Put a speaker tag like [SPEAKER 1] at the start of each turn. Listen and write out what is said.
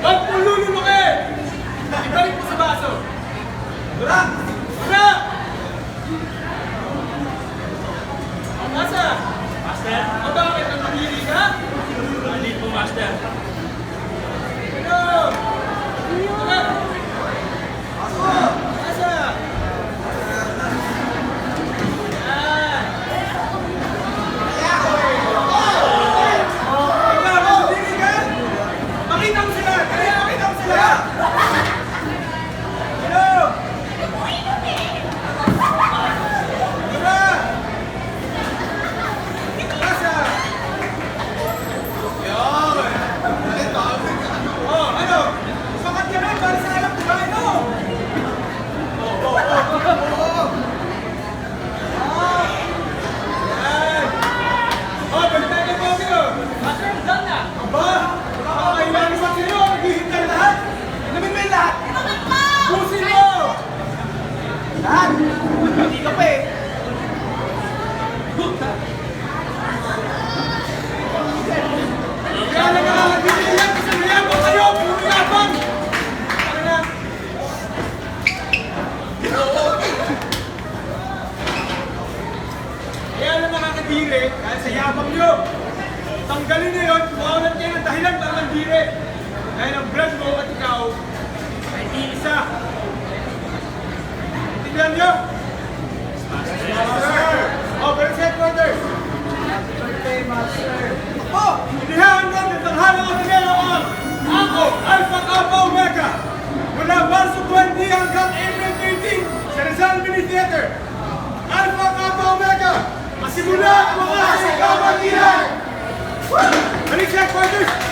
[SPEAKER 1] Huwag po lulunukin! Ibalik mo sa baso! Dura! Dura! Asa?
[SPEAKER 2] Master?
[SPEAKER 1] O bakit? Nagpapili ka?
[SPEAKER 2] Hindi po, Master.
[SPEAKER 1] Ano? Dura! Asa? Yan! Ikaw, nagpapili ka? Makita mo sila! Kaya makita mo sila! Ano? Dura! Asa? Oh, ano? Sakat ka na para sa alam ko ba? Ano? Yan! Oh, balik tayo kay Bobby, oh!
[SPEAKER 3] Master, done na.
[SPEAKER 1] Aba! Nakakailangan sa sa'yo! Naghihintay lahat! Inamin mo yung lahat! Pusin mo! Lahat! Hindi ka pa eh! Kaya na nakakabili yan kasi mayabang kayo! Puro yabang! Ano na? Kaya na nakakadiri dahil sa yabang nyo! Tanggalin nyo yun, kumawalan kayo ng dahilan para mandiri! Dahil ang brand mo at ikaw ay iisa! Tingnan nyo! Master! Oh, Burns Headquarters! Oh! Inihaan mo ang tanghalang ang Panginoon! Ako, Alpha Kappa Omega! Mula Marso 20 hanggang April 18 sa Rizal Mini Theater! Alpha Kappa Omega! Masimula ang mga hasagamang ilan! Burns Headquarters!